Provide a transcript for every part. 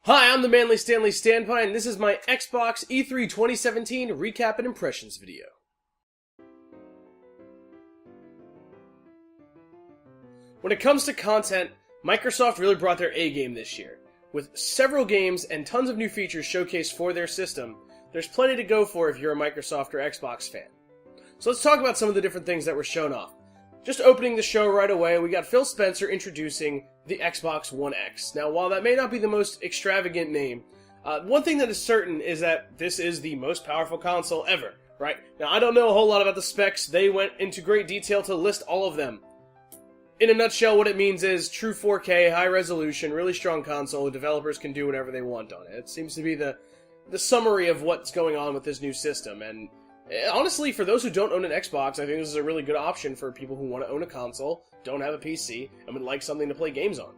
Hi, I'm the manly Stanley Stanpai, and this is my Xbox E3 2017 recap and impressions video. When it comes to content, Microsoft really brought their A-game this year. With several games and tons of new features showcased for their system, there's plenty to go for if you're a Microsoft or Xbox fan. So let's talk about some of the different things that were shown off. Just opening the show right away, we got Phil Spencer introducing the Xbox One X. Now, while that may not be the most extravagant name, one thing that is certain is that this is the most powerful console ever, right? Now, I don't know a whole lot about the specs. They went into great detail to list all of them. In a nutshell, what it means is true 4K, high resolution, really strong console. Developers can do whatever they want on it. It seems to be the summary of what's going on with this new system, and honestly, for those who don't own an Xbox, I think this is a really good option for people who want to own a console, don't have a PC, and would like something to play games on.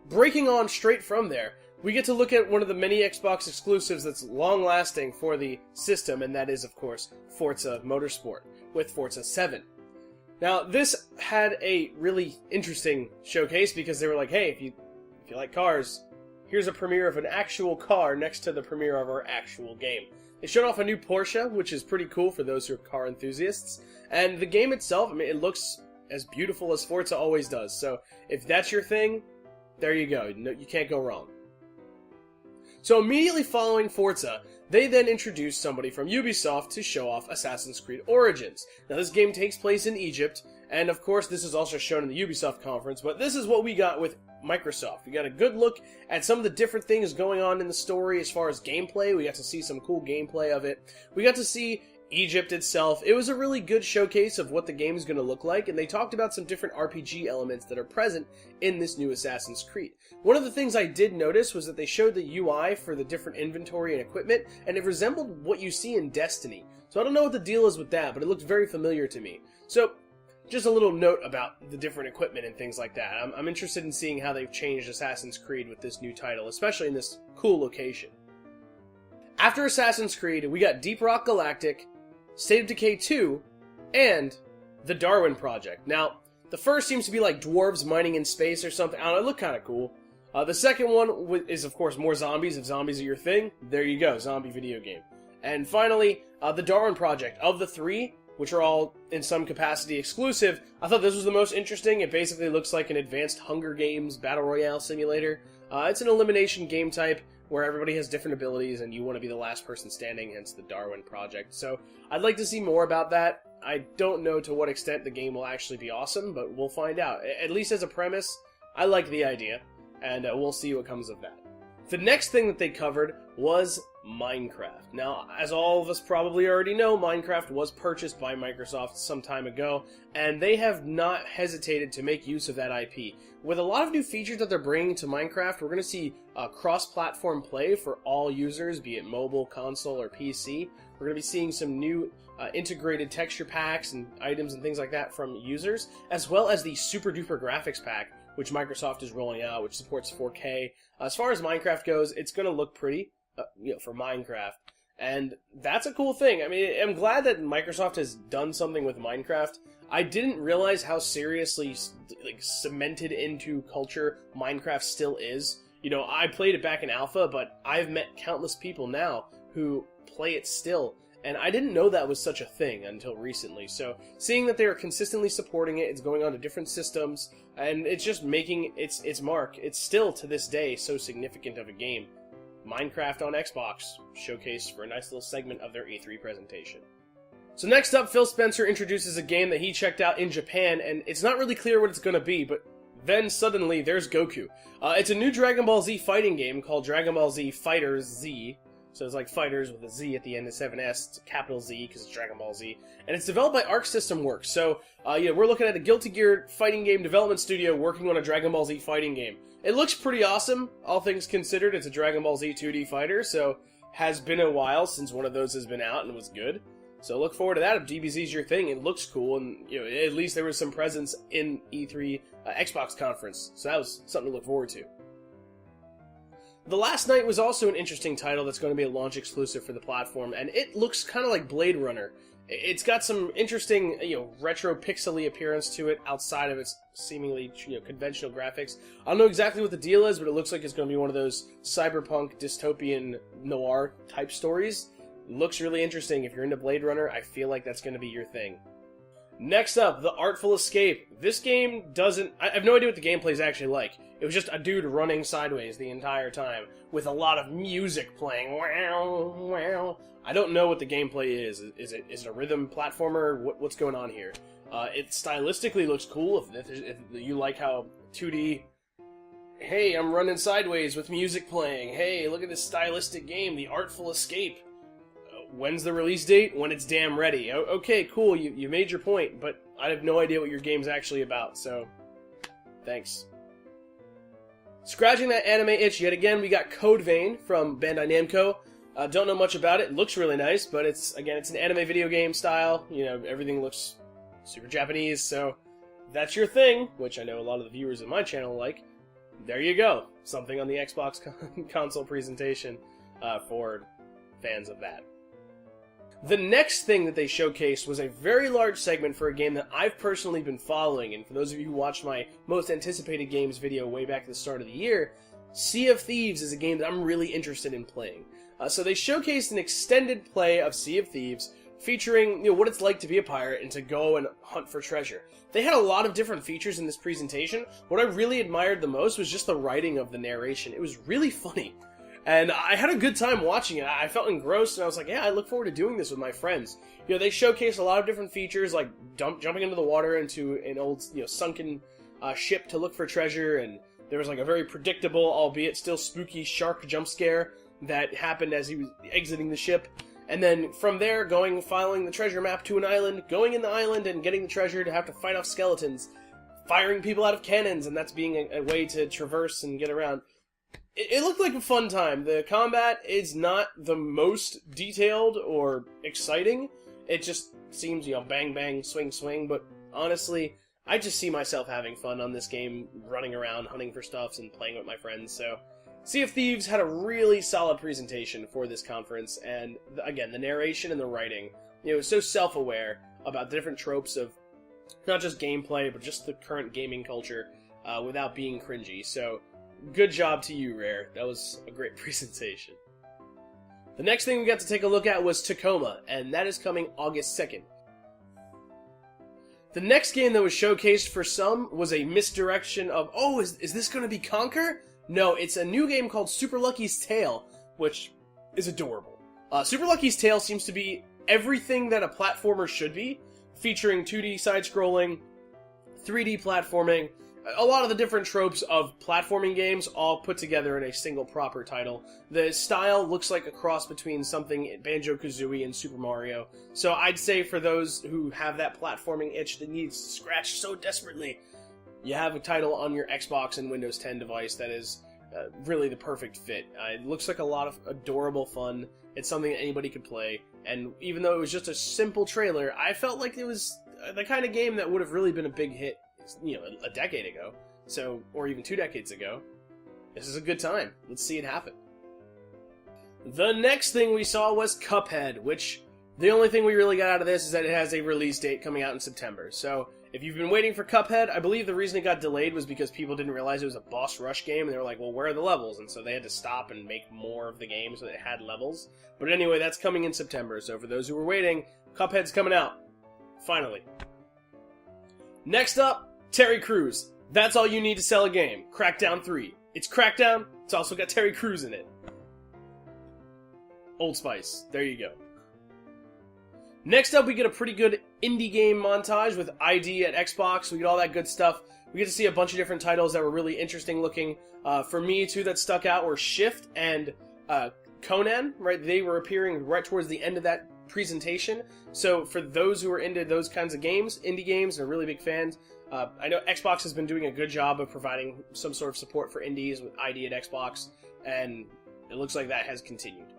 Breaking on straight from there, we get to look at one of the many Xbox exclusives that's long-lasting for the system, and that is, of course, Forza Motorsport, with Forza 7. Now, this had a really interesting showcase because they were like, hey, if you like cars, here's a premiere of an actual car next to the premiere of our actual game. They showed off a new Porsche, which is pretty cool for those who are car enthusiasts. And the game itself, I mean, it looks as beautiful as Forza always does. So if that's your thing, there you go. No, you can't go wrong. So immediately following Forza, they then introduced somebody from Ubisoft to show off Assassin's Creed Origins. Now this game takes place in Egypt, and of course this is also shown in the Ubisoft conference, but this is what we got with Microsoft. We got a good look at some of the different things going on in the story as far as gameplay. We got to see some cool gameplay of it. We got to see Egypt itself. It was a really good showcase of what the game is going to look like, and they talked about some different RPG elements that are present in this new Assassin's Creed. One of the things I did notice was that they showed the UI for the different inventory and equipment, and it resembled what you see in Destiny. So I don't know what the deal is with that, but it looked very familiar to me. So just a little note about the different equipment and things like that. I'm interested in seeing how they've changed Assassin's Creed with this new title, especially in this cool location. After Assassin's Creed, we got Deep Rock Galactic, State of Decay 2, and The Darwin Project. Now, the first seems to be like dwarves mining in space or something. I don't know, it looked kind of cool. The second one is, of course, more zombies. If zombies are your thing, there you go, zombie video game. And finally, The Darwin Project. Of the three, which are all in some capacity exclusive, I thought this was the most interesting. It basically looks like an advanced Hunger Games Battle Royale simulator. It's an elimination game type where everybody has different abilities and you want to be the last person standing, hence the Darwin Project. So I'd like to see more about that. I don't know to what extent the game will actually be awesome, but we'll find out. At least as a premise, I like the idea, and we'll see what comes of that. The next thing that they covered was Minecraft. Now, as all of us probably already know, Minecraft was purchased by Microsoft some time ago, and they have not hesitated to make use of that IP. With a lot of new features that they're bringing to Minecraft, we're going to see cross-platform play for all users, be it mobile, console, or PC. We're going to be seeing some new integrated texture packs and items and things like that from users, as well as the Super Duper Graphics Pack, which Microsoft is rolling out, which supports 4K. As far as Minecraft goes, it's going to look pretty, for Minecraft, and that's a cool thing. I mean, I'm glad that Microsoft has done something with Minecraft. I didn't realize how seriously cemented into culture Minecraft still is. You know, I played it back in alpha, but I've met countless people now who play it still, and I didn't know that was such a thing until recently. So seeing that they are consistently supporting it, it's going on to different systems, and it's just making its mark. It's still, to this day, so significant of a game. Minecraft on Xbox showcased for a nice little segment of their E3 presentation. So next up, Phil Spencer introduces a game that he checked out in Japan, and it's not really clear what it's going to be, but then suddenly there's Goku. It's a new Dragon Ball Z fighting game called Dragon Ball Z Fighters Z. So it's like fighters with a Z at the end of 7S, it's a capital Z because it's Dragon Ball Z. And it's developed by Arc System Works. So, we're looking at a Guilty Gear fighting game development studio working on a Dragon Ball Z fighting game. It looks pretty awesome, all things considered. It's a Dragon Ball Z 2D fighter, so has been a while since one of those has been out and was good. So look forward to that. If DBZ's your thing, it looks cool, and at least there was some presence in E3 Xbox conference. So that was something to look forward to. The Last Night was also an interesting title that's going to be a launch exclusive for the platform, and it looks kind of like Blade Runner. It's got some interesting, retro pixely appearance to it outside of its seemingly, conventional graphics. I don't know exactly what the deal is, but it looks like it's going to be one of those cyberpunk dystopian noir type stories. Looks really interesting. If you're into Blade Runner, I feel like that's going to be your thing. Next up, The Artful Escape. This game doesn't... I have no idea what the gameplay is actually like. It was just a dude running sideways the entire time, with a lot of music playing. Wow, wow. I don't know what the gameplay is. Is it a rhythm platformer? What's going on here? It stylistically looks cool. If you like how 2D... Hey, I'm running sideways with music playing. Hey, look at this stylistic game, The Artful Escape. When's the release date? When it's damn ready. Okay, cool, you made your point, but I have no idea what your game's actually about, so... Thanks. Scratching that anime itch yet again, we got Code Vein from Bandai Namco. Don't know much about it. It looks really nice, but it's an anime video game style. Everything looks super Japanese, so that's your thing, which I know a lot of the viewers of my channel like. There you go. Something on the Xbox console presentation for fans of that. The next thing that they showcased was a very large segment for a game that I've personally been following, and for those of you who watched my most anticipated games video way back at the start of the year, Sea of Thieves is a game that I'm really interested in playing. So they showcased an extended play of Sea of Thieves, featuring what it's like to be a pirate and to go and hunt for treasure. They had a lot of different features in this presentation. What I really admired the most was just the writing of the narration. It was really funny. And I had a good time watching it. I felt engrossed, and I was like, yeah, I look forward to doing this with my friends. They showcased a lot of different features, like jumping into the water into an old, sunken ship to look for treasure, and there was like a very predictable, albeit still spooky, shark jump scare that happened as he was exiting the ship. And then from there, following the treasure map to an island, going in the island and getting the treasure to have to fight off skeletons, firing people out of cannons, and that's being a way to traverse and get around. It looked like a fun time. The combat is not the most detailed or exciting. It just seems, bang, bang, swing, swing. But honestly, I just see myself having fun on this game, running around, hunting for stuffs, and playing with my friends. So, Sea of Thieves had a really solid presentation for this conference. And, again, the narration and the writing, was so self-aware about the different tropes of not just gameplay, but just the current gaming culture without being cringy. So... good job to you, Rare. That was a great presentation. The next thing we got to take a look at was Tacoma, and that is coming August 2nd. The next game that was showcased for some was a misdirection of, is this going to be Conker? No, it's a new game called Super Lucky's Tale, which is adorable. Super Lucky's Tale seems to be everything that a platformer should be, featuring 2D side-scrolling, 3D platforming, a lot of the different tropes of platforming games all put together in a single proper title. The style looks like a cross between something Banjo-Kazooie and Super Mario. So I'd say for those who have that platforming itch that needs to scratch so desperately, you have a title on your Xbox and Windows 10 device that is really the perfect fit. It looks like a lot of adorable fun. It's something that anybody could play. And even though it was just a simple trailer, I felt like it was the kind of game that would have really been a big hit a decade ago, or even 2 decades ago. This is a good time. Let's see it happen. The next thing we saw was Cuphead, which the only thing we really got out of this is that it has a release date coming out in September. So, if you've been waiting for Cuphead, I believe the reason it got delayed was because people didn't realize it was a boss rush game, and they were like, well, where are the levels? And so they had to stop and make more of the game so that it had levels. But anyway, that's coming in September, so for those who were waiting, Cuphead's coming out. Finally. Next up, Terry Crews. That's all you need to sell a game. Crackdown 3. It's Crackdown, it's also got Terry Crews in it. Old Spice. There you go. Next up, we get a pretty good indie game montage with ID at Xbox. We get all that good stuff. We get to see a bunch of different titles that were really interesting looking. For me, two that stuck out were Shift and Conan, right? They were appearing right towards the end of that presentation. So for those who are into those kinds of games, indie games, and are really big fans, I know Xbox has been doing a good job of providing some sort of support for indies with ID at Xbox, and it looks like that has continued.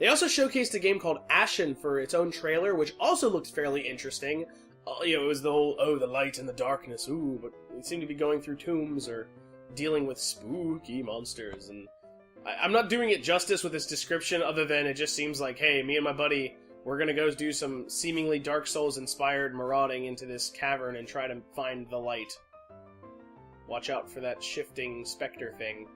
They also showcased a game called Ashen for its own trailer, which also looked fairly interesting. It was the whole, the light and the darkness, but it seemed to be going through tombs or dealing with spooky monsters, and I'm not doing it justice with this description other than it just seems like, hey, me and my buddy we're gonna go do some seemingly Dark Souls-inspired marauding into this cavern and try to find the light. Watch out for that shifting specter thing.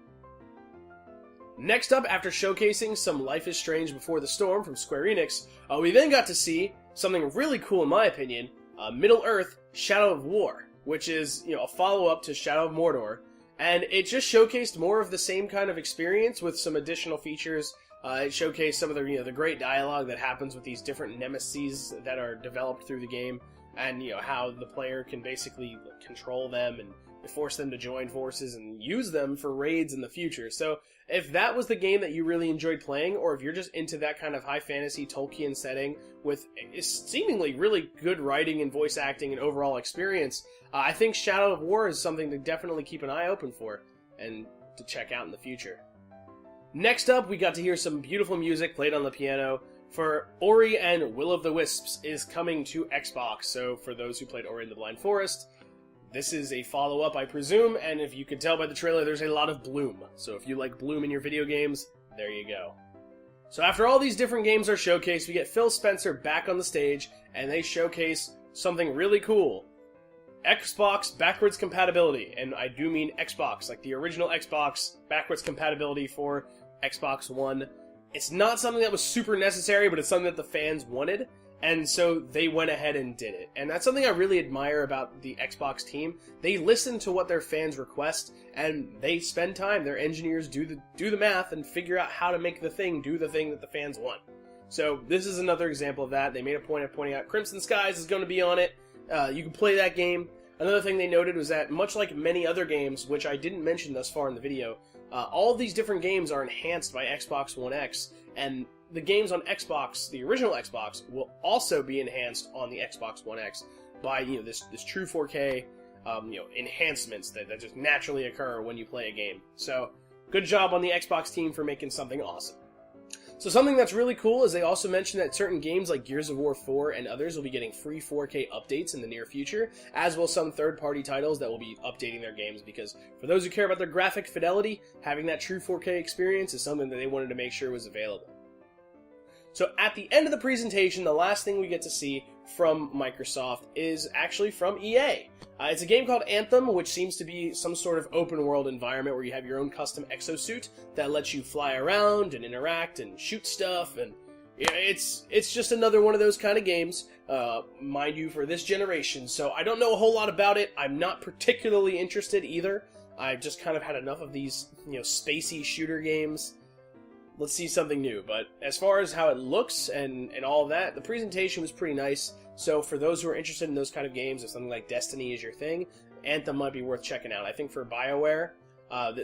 Next up, after showcasing some Life is Strange Before the Storm from Square Enix, we then got to see something really cool in my opinion, Middle-earth Shadow of War, which is, a follow-up to Shadow of Mordor, and it just showcased more of the same kind of experience with some additional features. It showcased some of the great dialogue that happens with these different nemeses that are developed through the game, and how the player can basically control them and force them to join forces and use them for raids in the future. So if that was the game that you really enjoyed playing, or if you're just into that kind of high fantasy Tolkien setting with seemingly really good writing and voice acting and overall experience, I think Shadow of War is something to definitely keep an eye open for and to check out in the future. Next up, we got to hear some beautiful music played on the piano for Ori and Will of the Wisps is coming to Xbox. So for those who played Ori and the Blind Forest, this is a follow-up, I presume, and if you could tell by the trailer, there's a lot of Bloom. So if you like Bloom in your video games, there you go. So after all these different games are showcased, we get Phil Spencer back on the stage, and they showcase something really cool. Xbox backwards compatibility, and I do mean Xbox, like the original Xbox backwards compatibility for Xbox One. It's not something that was super necessary, but it's something that the fans wanted, and so they went ahead and did it. And that's something I really admire about the Xbox team. They listen to what their fans request, and they spend time. Their engineers do the math and figure out how to make the thing do the thing that the fans want. So this is another example of that. They made a point of pointing out Crimson Skies is going to be on it. You can play that game. Another thing they noted was that, much like many other games, which I didn't mention thus far in the video, all of these different games are enhanced by Xbox One X, and the games on Xbox, the original Xbox, will also be enhanced on the Xbox One X by this true 4K enhancements that just naturally occur when you play a game. So good job on the Xbox team for making something awesome. So something that's really cool is they also mentioned that certain games like Gears of War 4 and others will be getting free 4K updates in the near future, as will some third-party titles that will be updating their games, because for those who care about their graphic fidelity, having that true 4K experience is something that they wanted to make sure was available. So at the end of the presentation, the last thing we get to see from Microsoft is actually from EA. It's a game called Anthem, which seems to be some sort of open-world environment where you have your own custom exosuit that lets you fly around and interact and shoot stuff, and it's just another one of those kind of games, mind you, for this generation. So I don't know a whole lot about it. I'm not particularly interested either. I've just kind of had enough of these, spacey shooter games. Let's see something new. But as far as how it looks and all of that, the presentation was pretty nice. So for those who are interested in those kind of games, if something like Destiny is your thing, Anthem might be worth checking out. I think for BioWare,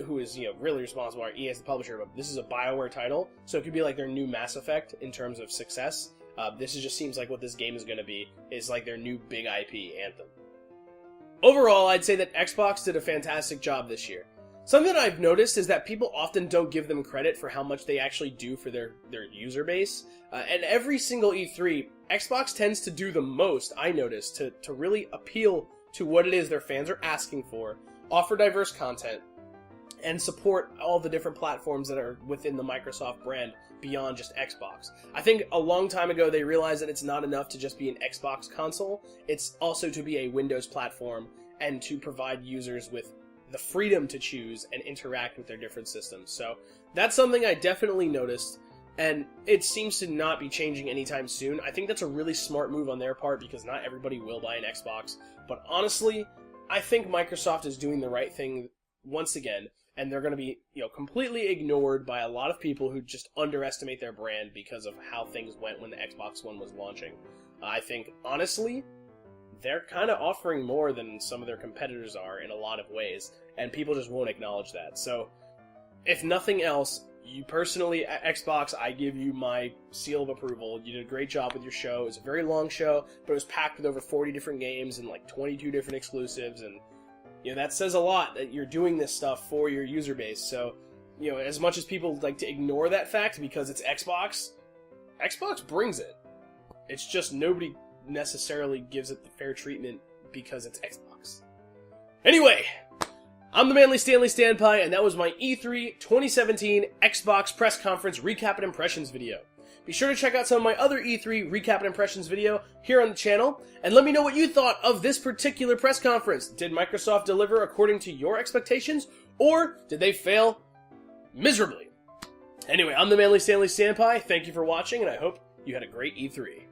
who is really responsible, or EA as the publisher, but this is a BioWare title, so it could be like their new Mass Effect in terms of success. This just seems like what this game is going to be, is like their new big IP, Anthem. Overall, I'd say that Xbox did a fantastic job this year. Something that I've noticed is that people often don't give them credit for how much they actually do for their user base. And every single E3, Xbox tends to do the most, I notice, to really appeal to what it is their fans are asking for, offer diverse content, and support all the different platforms that are within the Microsoft brand beyond just Xbox. I think a long time ago they realized that it's not enough to just be an Xbox console, it's also to be a Windows platform and to provide users with the freedom to choose and interact with their different systems. So that's something I definitely noticed, and it seems to not be changing anytime soon. I think that's a really smart move on their part, because not everybody will buy an Xbox. But honestly, I think Microsoft is doing the right thing once again, and they're going to be completely ignored by a lot of people who just underestimate their brand because of how things went when the Xbox One was launching. I think, honestly, they're kind of offering more than some of their competitors are in a lot of ways, and people just won't acknowledge that. So, if nothing else, you personally, at Xbox, I give you my seal of approval. You did a great job with your show. It was a very long show, but it was packed with over 40 different games and like 22 different exclusives, and that says a lot that you're doing this stuff for your user base. So, as much as people like to ignore that fact because it's Xbox, Xbox brings it. It's just nobody necessarily gives it the fair treatment because it's Xbox. Anyway, I'm the manly Stanley Stanpai, and that was my E3 2017 Xbox press conference recap and impressions video. Be sure to check out some of my other E3 recap and impressions video here on the channel, and let me know what you thought of this particular press conference. Did Microsoft deliver according to your expectations, or did they fail miserably? Anyway, I'm the manly Stanley Stanpai. Thank you for watching, and I hope you had a great E3.